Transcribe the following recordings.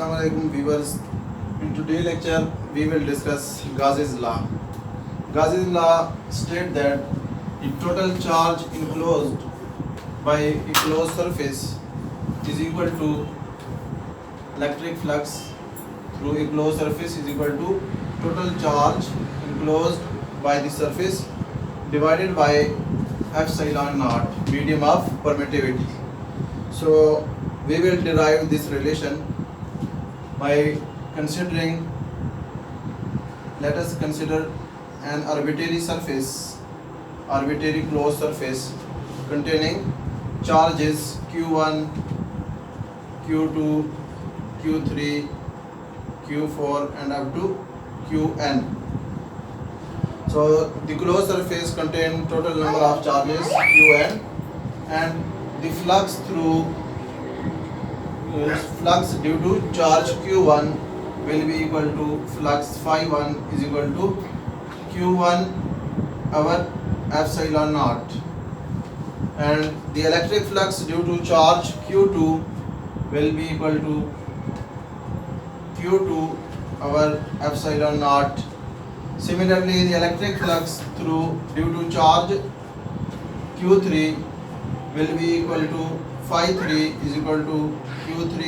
Assalamu alaikum viewers. In today's lecture we will discuss Gauss's law. Gauss's law states that the total charge enclosed by a closed surface is equal to electric flux through a closed surface is equal to total charge enclosed by the surface divided by epsilon naught, medium of permittivity. So we will derive this relation by considering, let us consider an arbitrary surface, arbitrary closed surface containing charges q1, q2, q3, q4 and up to qn. So the closed surface contains total number of charges qn, and the flux through flux due to charge q1 will be equal to flux phi1 is equal to q1 over epsilon naught, and the electric flux due to charge q2 will be equal to q2 over epsilon naught. Similarly, the electric flux through due to charge q3 will be equal to phi 3 is equal to q3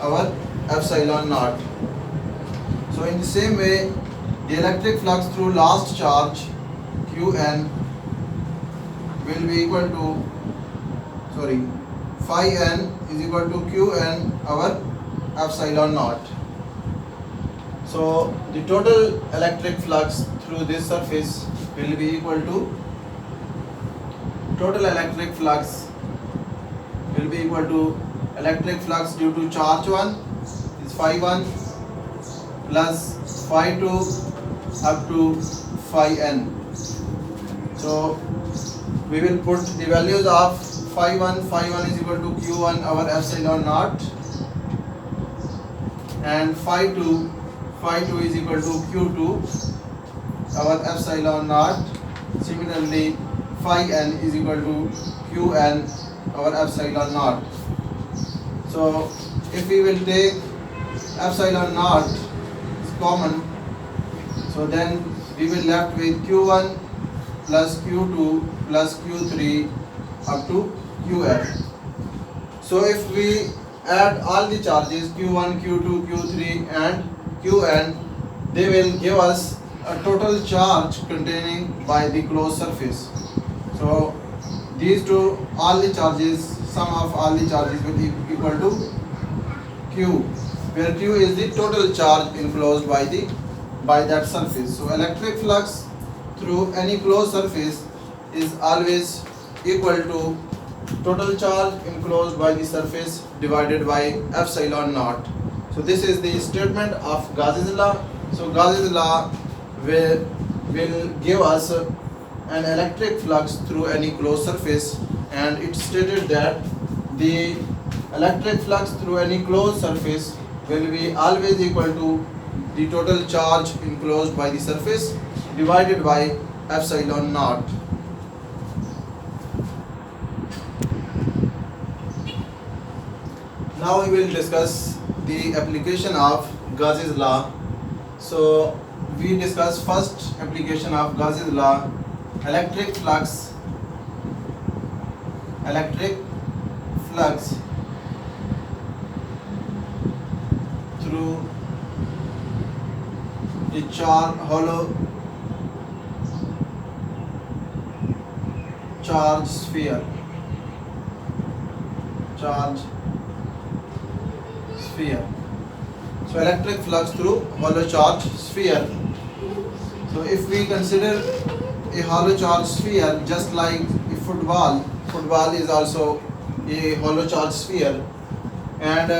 over epsilon naught. So in the same way, the electric flux through last charge qn will be equal to phi n is equal to qn over epsilon naught. So the total electric flux through this surface will be equal to total electric flux will be equal to electric flux due to charge 1 is phi 1 plus phi 2 up to phi n. So we will put the values of phi 1 is equal to q1 over epsilon naught, and phi 2 is equal to q2 over epsilon naught. Similarly, phi n is equal to qn over epsilon naught. So if we will take epsilon naught is common, so then we will left with q1 plus q2 plus q3 up to qn. So if we add all the charges q1, q2, q3 and qn, they will give us a total charge containing by the closed surface. So these two, all the charges, sum of all the charges will be equal to q, where q is the total charge enclosed by that surface. So electric flux through any closed surface is always equal to total charge enclosed by the surface divided by epsilon naught. So this is the statement of Gauss's law. So Gauss's law will give us an electric flux through any closed surface, and it stated that the electric flux through any closed surface will be always equal to the total charge enclosed by the surface divided by epsilon naught. Now we will discuss the application of Gauss's law. So we discuss first application of Gauss's law, electric flux through the hollow charge sphere. So electric flux through hollow charge sphere. So if we consider a hollow charge sphere just like a football is also a hollow charge sphere, and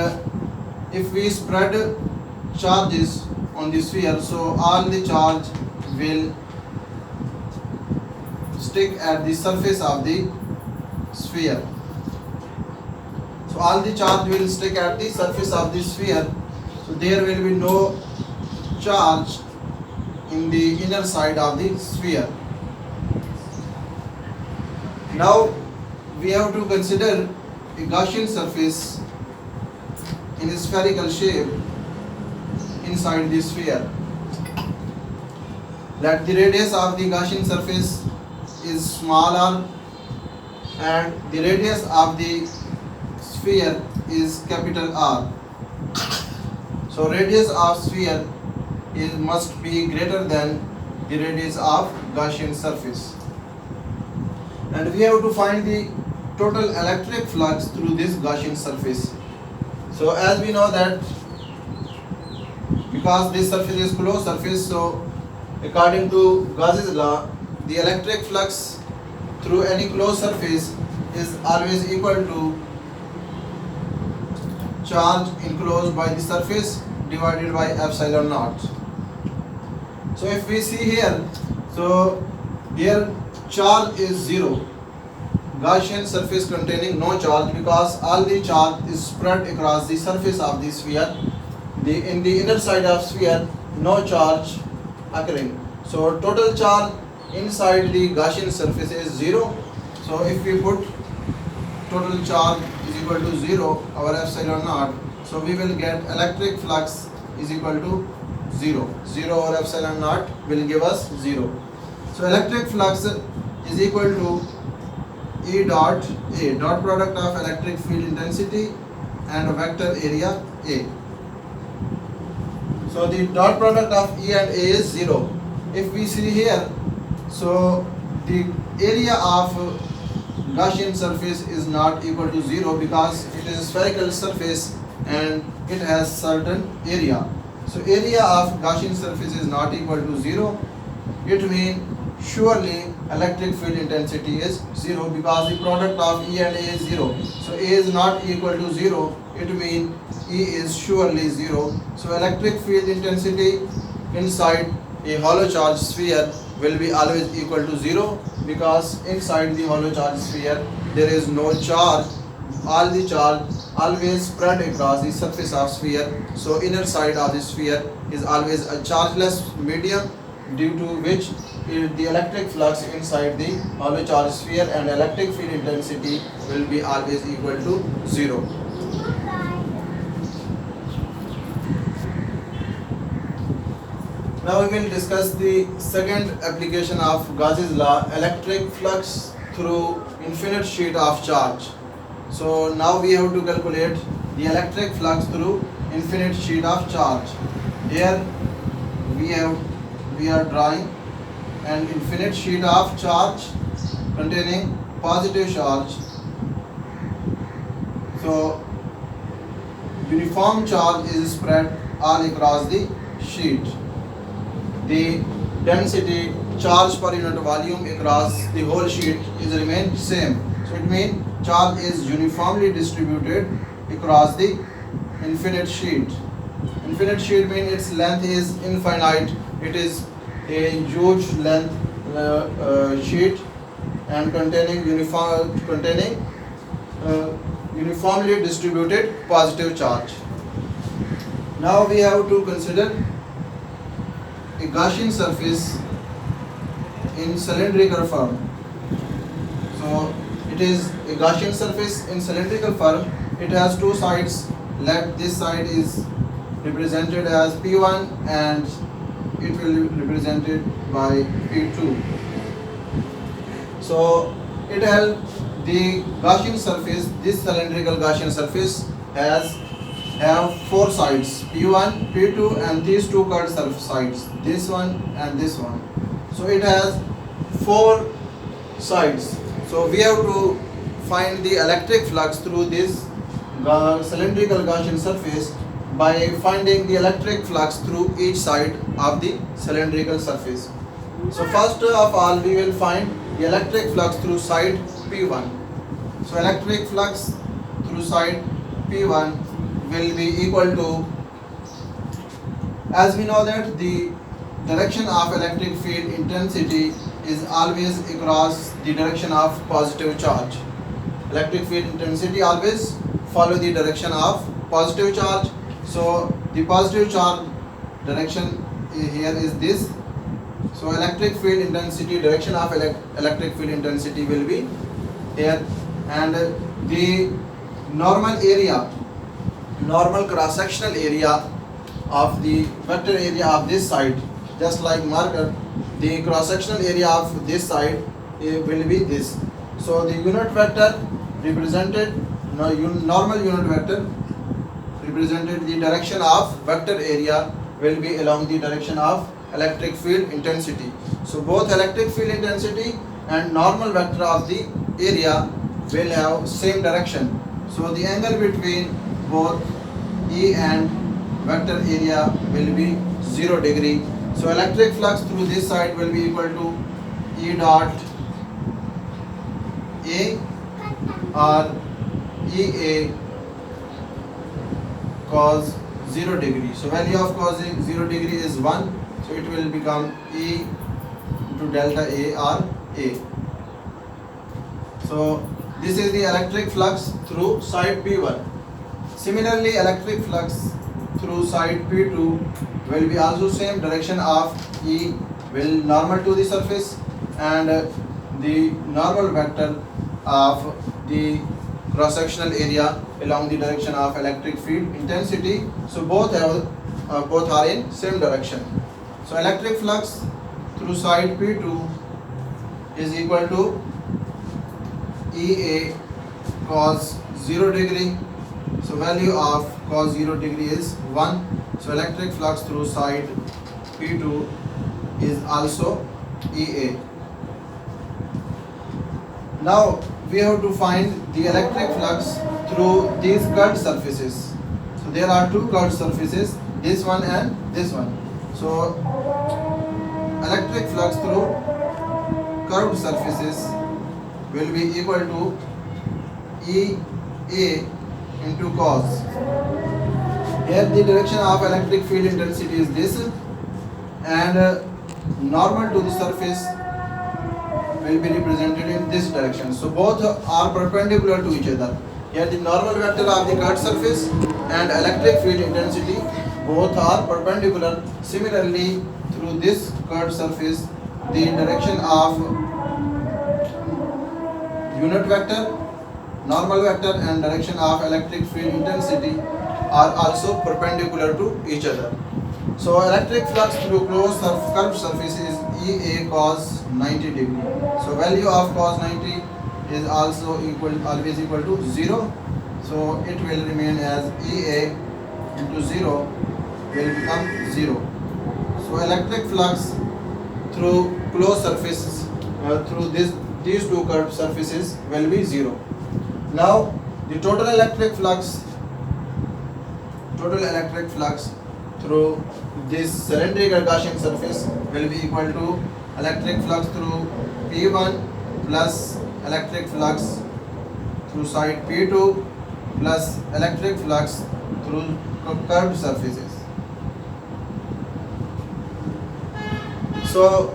if we spread charges on the sphere, so all the charge will stick at the surface of the sphere. So all the charge will stick at the surface of the sphere, so there will be no charge in the inner side of the sphere. Now we have to consider a Gaussian surface in a spherical shape inside the sphere. Let the radius of the Gaussian surface is smaller and the radius of the sphere is capital R. So radius of sphere must be greater than the radius of Gaussian surface. And we have to find the total electric flux through this Gaussian surface. So as we know that because this surface is closed surface, so according to Gauss's law, the electric flux through any closed surface is always equal to charge enclosed by the surface divided by epsilon naught. So if we see here, so here charge is 0. Gaussian surface containing no charge because all the charge is spread across the surface of the sphere. In the inner side of sphere, no charge occurring. So total charge inside the Gaussian surface is 0. So if we put total charge is equal to 0 over epsilon naught, so we will get electric flux is equal to 0. 0 over epsilon naught will give us 0. So electric flux is equal to E dot A, dot product of electric field intensity and vector area A. So the dot product of E and A is 0. If we see here, so the area of Gaussian surface is not equal to 0 because it is a spherical surface and it has certain area. So area of Gaussian surface is not equal to 0. It means surely electric field intensity is 0 because the product of E and A is 0. So A is not equal to 0. It means E is surely 0. So electric field intensity inside a hollow charge sphere will be always equal to 0 because inside the hollow charge sphere there is no charge. All the charge always spread across the surface of sphere. So inner side of the sphere is always a chargeless medium, due to which the electric flux inside the hollow charge sphere and electric field intensity will be always equal to 0. Now we will discuss the second application of Gauss's law, electric flux through infinite sheet of charge. So now we have to calculate the electric flux through infinite sheet of charge. Here we are drawing an infinite sheet of charge containing positive charge. So uniform charge is spread all across the sheet. The density charge per unit volume across the whole sheet is remain same. So it means charge is uniformly distributed across the infinite sheet. Infinite sheet means its length is infinite. It is a huge length sheet and containing uniformly distributed positive charge. Now we have to consider a Gaussian surface in cylindrical form. So it is a Gaussian surface in cylindrical form. It has two sides. Let this side is represented as P1 and it will be represented by P2. So it has the Gaussian surface. This cylindrical Gaussian surface have four sides, P1, P2 and these two curved sides, this one and this one. So it has four sides. So we have to find the electric flux through this cylindrical Gaussian surface by finding the electric flux through each side of the cylindrical surface. So first of all we will find the electric flux through side P1. So electric flux through side P1 will be equal to, as we know that the direction of electric field intensity is always across the direction of positive charge. Electric field intensity always follow the direction of positive charge. So the positive charge direction here is this. So electric field intensity, direction of electric field intensity will be here, and the normal area normal cross sectional area of the vector area of this side, just like marker, the cross sectional area of this side will be this. So the unit vector represented, normal unit vector represented the direction of vector area will be along the direction of electric field intensity. So both electric field intensity and normal vector of the area will have same direction. So the angle between both E and vector area will be 0 degree. So electric flux through this side will be equal to E dot A or EA cos 0 degree. So value of cos 0 degree is 1. So it will become E into delta A or A. So this is the electric flux through side P1. Similarly, electric flux through side P2 will be also same direction of E, will normal to the surface, and the normal vector of the cross sectional area along the direction of electric field intensity. So both are in same direction. So electric flux through side P2 is equal to EA cos 0 degree. So value of cos 0 degree is 1. So electric flux through side P2 is also EA. Now we have to find the electric flux through these curved surfaces. So there are two curved surfaces, this one and this one. So electric flux through curved surfaces will be equal to EA into cos. Here the direction of electric field intensity is this, and normal to the surface will be represented in this direction. So both are perpendicular to each other. Here the normal vector of the curved surface and electric field intensity both are perpendicular. Similarly, through this curved surface, the direction of unit vector, normal vector, and direction of electric field intensity are also perpendicular to each other. So electric flux through closed curved surface is EA cos 90 degree. So value of cos 90 is also always equal to 0. So it will remain as EA into 0 will become 0. So electric flux through closed surfaces through these two curved surfaces will be 0. Now the total electric flux through this cylindrical Gaussian surface will be equal to electric flux through P1 plus electric flux through side P2 plus electric flux through curved surfaces. So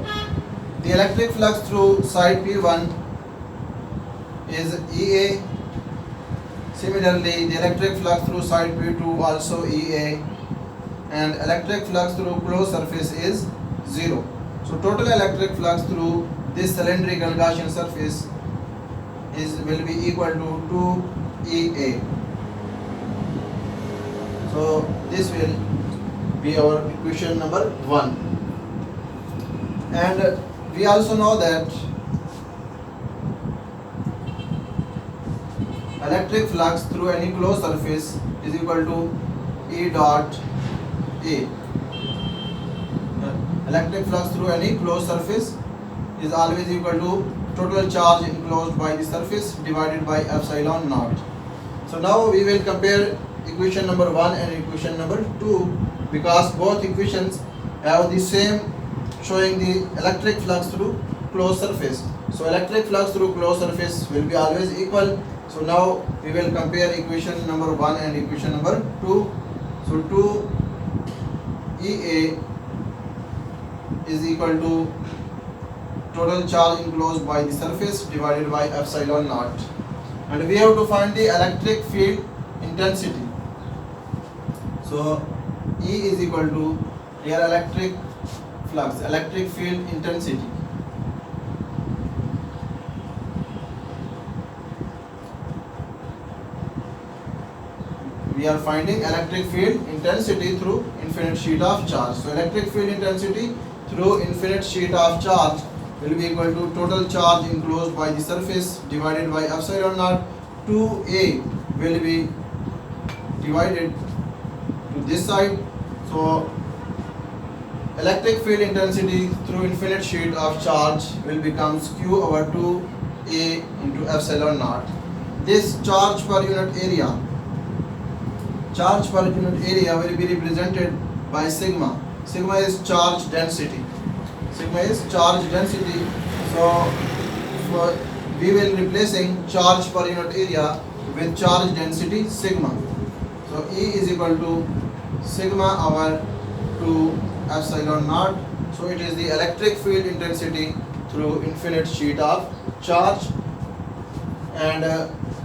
the electric flux through side P1 is EA. Similarly, the electric flux through side P2 also EA, and electric flux through closed surface is 0. So total electric flux through this cylindrical Gaussian surface will be equal to 2EA. So this will be our equation number 1. And we also know that electric flux through any closed surface is equal to E dot A. Electric flux through any closed surface is always equal to total charge enclosed by the surface divided by epsilon naught. So now we will compare equation number 1 and equation number 2, because both equations have the same showing the electric flux through closed surface. So electric flux through closed surface will be always equal. So now we will compare equation number 1 and equation number 2. So 2EA is equal to total charge enclosed by the surface divided by epsilon naught. And we have to find the electric field intensity. So E is equal to here electric flux, electric field intensity. we are finding electric field intensity through infinite sheet of charge. So electric field intensity through infinite sheet of charge will be equal to total charge enclosed by the surface divided by epsilon naught. 2A will be divided to this side. So electric field intensity through infinite sheet of charge will become Q over 2A into epsilon naught. This charge per unit area will be represented by sigma. Sigma is charge density. So we will replacing charge per unit area with charge density sigma. So E is equal to sigma over 2 epsilon naught. So it is the electric field intensity through infinite sheet of charge. And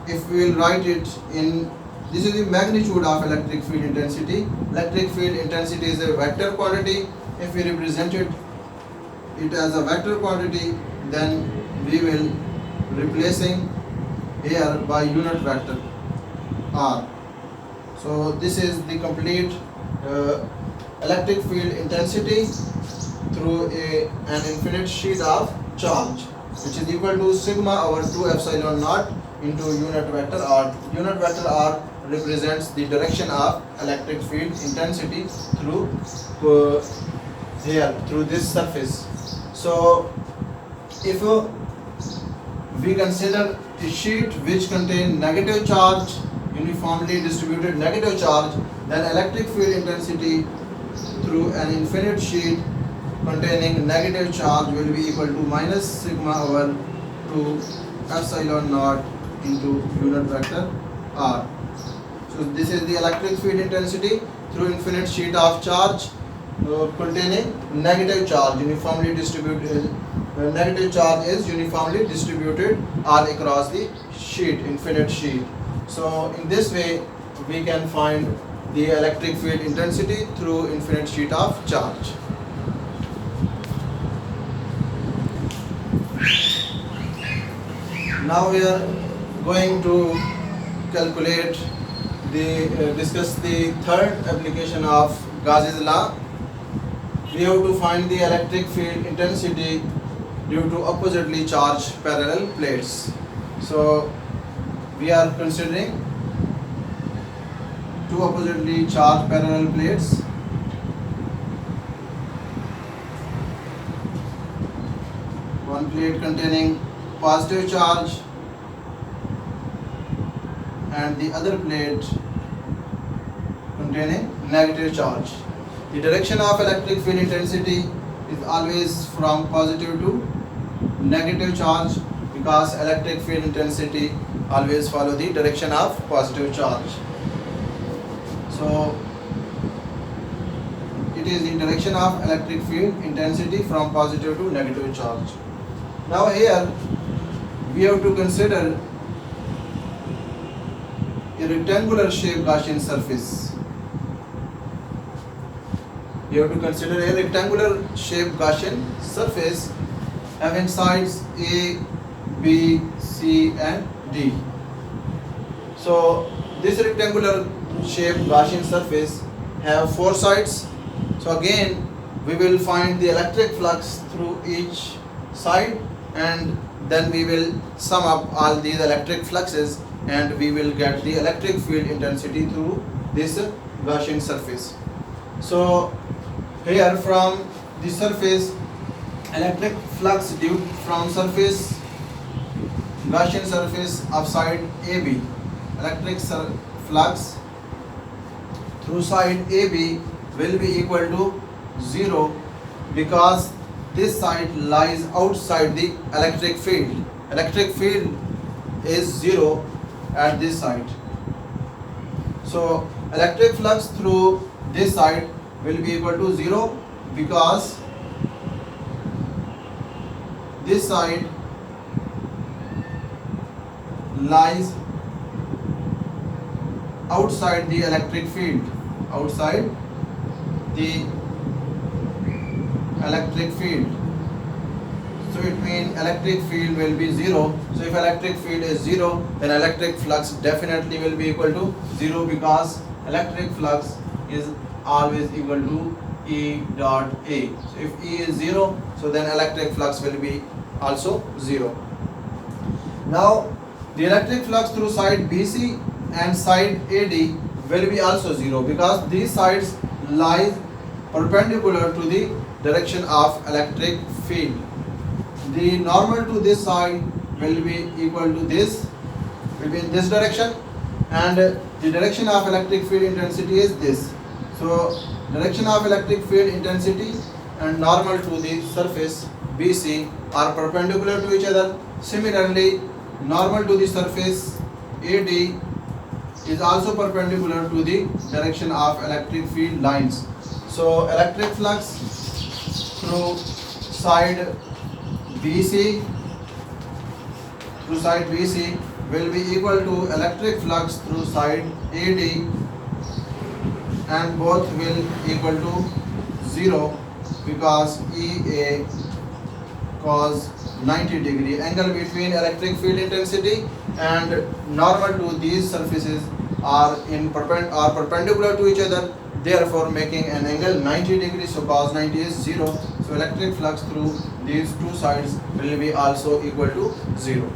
if we will write it in, this is the magnitude of electric field intensity. Electric field intensity is a vector quantity. If we represent it as a vector quantity, then we will replacing here by unit vector R. So this is the complete electric field intensity through an infinite sheet of charge, which is equal to sigma over 2 epsilon naught into unit vector R. Unit vector R represents the direction of electric field intensity through through this surface. So if we consider a sheet which contains negative charge, uniformly distributed negative charge, then electric field intensity through an infinite sheet containing negative charge will be equal to minus sigma over 2 epsilon naught into unit vector R. So this is the electric field intensity through infinite sheet of charge containing negative charge, uniformly distributed. Negative charge is uniformly distributed all across the sheet, infinite sheet. So in this way we can find the electric field intensity through infinite sheet of charge. Now we are going to calculate discuss the third application of Gauss's law. We have to find the electric field intensity due to oppositely charged parallel plates. So we are considering two oppositely charged parallel plates. One plate containing positive charge and the other plate containing negative charge. The direction of electric field intensity is always from positive to negative charge, because electric field intensity always follow the direction of positive charge. So it is the direction of electric field intensity from positive to negative charge. Now here we have to consider a rectangular shaped Gaussian surface. You have to consider a rectangular shaped Gaussian surface having sides A, B, C and D. So this rectangular shaped Gaussian surface have four sides. So again we will find the electric flux through each side, and then we will sum up all these electric fluxes and we will get the electric field intensity through this Gaussian surface. So here from the surface, electric flux due from surface, Gaussian surface of side AB, electric flux through side AB will be equal to 0, because this side lies outside the electric field. Electric field is 0 at this side. So electric flux through this side will be equal to 0, because this side lies outside the electric field, outside the electric field. so it means electric field will be 0. So if electric field is 0, then electric flux definitely will be equal to 0, because electric flux is always equal to E dot A. So if E is 0, so then electric flux will be also 0. Now the electric flux through side BC and side AD will be also 0, because these sides lie perpendicular to the direction of electric field. The normal to this side will be equal to this, will be in this direction, and the direction of electric field intensity is this. So direction of electric field intensity and normal to the surface BC are perpendicular to each other. Similarly, normal to the surface AD is also perpendicular to the direction of electric field lines. So electric flux through side BC will be equal to electric flux through side AD, and both will equal to 0, because EA cos 90 degree. Angle between electric field intensity and normal to these surfaces are perpendicular to each other, therefore making an angle 90 degrees. So cos 90 is 0. So electric flux through these two sides will be also equal to 0.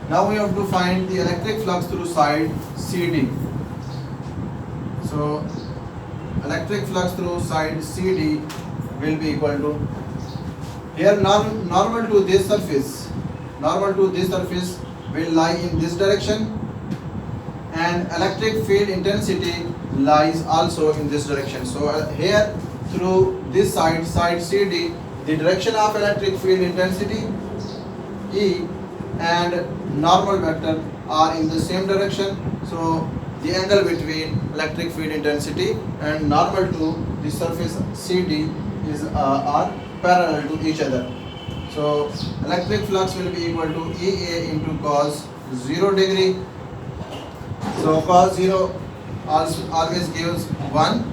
Now we have to find the electric flux through side CD. So electric flux through side CD will be equal to, here normal to this surface will lie in this direction, and electric field intensity lies also in this direction. So here through this side CD, the direction of electric field intensity E and normal vector are in the same direction. So the angle between electric field intensity and normal to the surface CD is are parallel to each other. So electric flux will be equal to EA into cos 0 degree. So cos 0 always gives 1.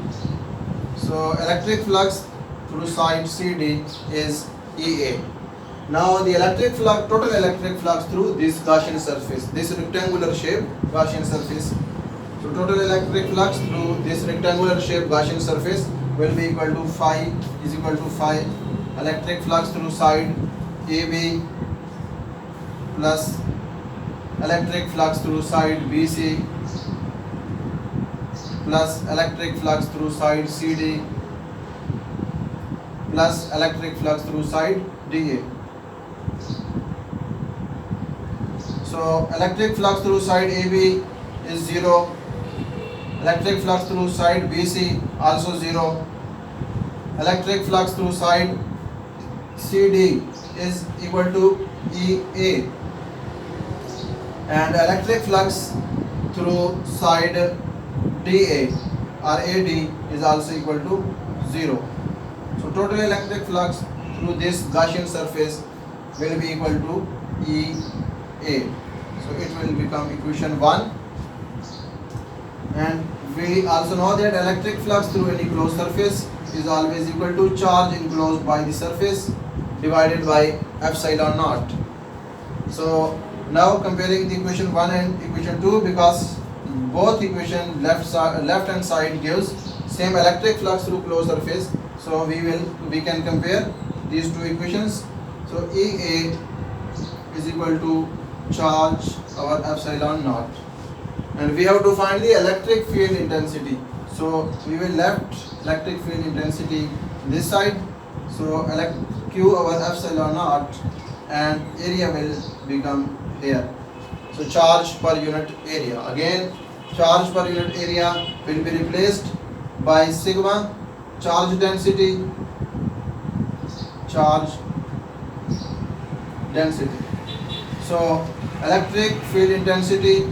So electric flux through side CD is EA. Now the total electric flux through this Gaussian surface, this rectangular shape Gaussian surface. So total electric flux through this rectangular shape Gaussian surface will be equal to phi is equal to phi electric flux through side AB plus electric flux through side BC plus electric flux through side CD plus electric flux through side DA. So electric flux through side AB is 0. Electric flux through side BC also 0. Electric flux through side CD is equal to EA, and electric flux through side DA or AD is also equal to 0. So total electric flux through this Gaussian surface will be equal to EA. So it will become equation 1. And we also know that electric flux through any closed surface is always equal to charge enclosed by the surface divided by epsilon naught. So now comparing the equation 1 and equation 2, because both equation left hand side gives same electric flux through closed surface, so we can compare these two equations. So EA is equal to charge over epsilon naught, and we have to find the electric field intensity. So we will left electric field intensity this side, so Q over epsilon naught, and area will become here. So charge per unit area, again charge per unit area will be replaced by sigma charge density. So electric field intensity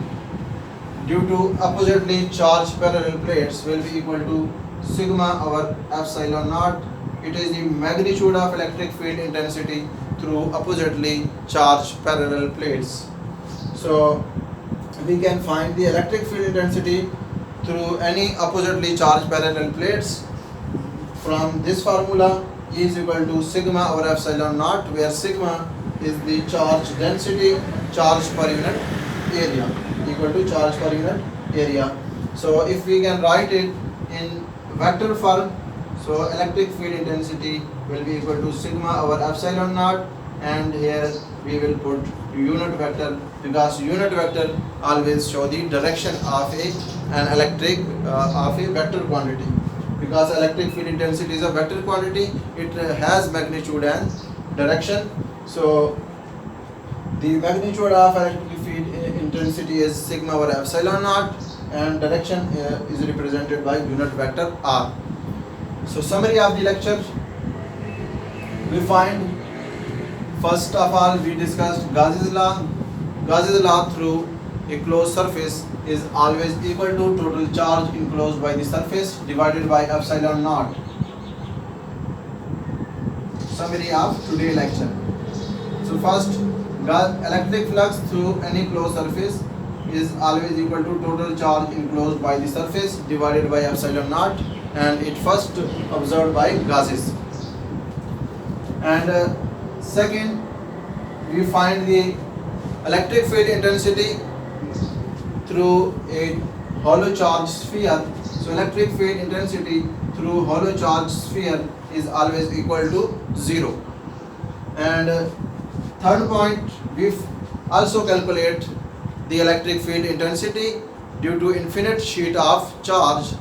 due to oppositely charged parallel plates will be equal to sigma over epsilon naught. It is the magnitude of electric field intensity through oppositely charged parallel plates. So we can find the electric field intensity through any oppositely charged parallel plates from this formula. is equal to sigma over epsilon naught, where sigma is the charge density, charge per unit area, equal to charge per unit area. So if we can write it in vector form, so electric field intensity will be equal to sigma over epsilon naught, and here we will put unit vector, because unit vector always show the direction of an electric of a vector quantity. Because electric field intensity is a vector quantity, it has magnitude and direction. So the magnitude of electric field intensity is sigma over epsilon naught, and direction is represented by unit vector r. So summary of the lecture, we find, first of all we discussed Gauss's law. Gauss's law through a closed surface is always equal to total charge enclosed by the surface divided by epsilon naught. Summary of today's lecture. So first, electric flux through any closed surface is always equal to total charge enclosed by the surface divided by epsilon naught, and it first observed by Gauss. And second, we find the electric field intensity through a hollow charge sphere. So electric field intensity through hollow charge sphere is always equal to 0. And third point, we also calculate the electric field intensity due to infinite sheet of charge.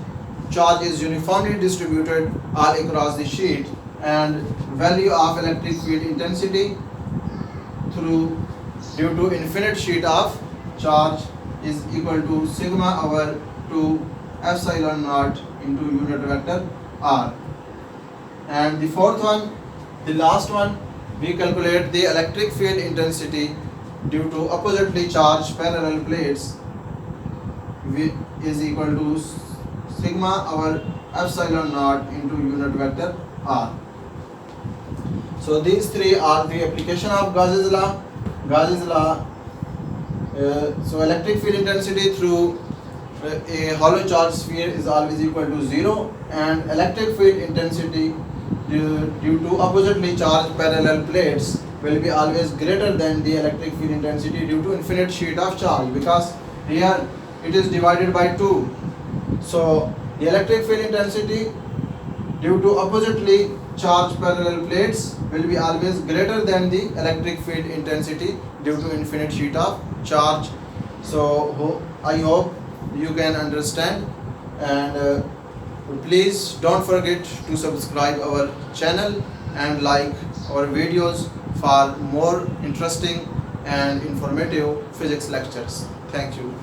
Charge is uniformly distributed all across the sheet, and value of electric field intensity due to infinite sheet of charge is equal to sigma over 2 epsilon naught into unit vector r. And the fourth one, the last one, we calculate the electric field intensity due to oppositely charged parallel plates is equal to sigma over epsilon naught into unit vector r. So these three are the application of Gauss's law. Gauss's law. So electric field intensity through a hollow charge sphere is always equal to 0, and electric field intensity due to oppositely charged parallel plates will be always greater than the electric field intensity due to infinite sheet of charge, because here it is divided by 2. So the electric field intensity due to oppositely charged parallel plates will be always greater than the electric field intensity due to infinite sheet of charge. So I hope you can understand, and please don't forget to subscribe our channel and like our videos for more interesting and informative physics lectures. Thank you.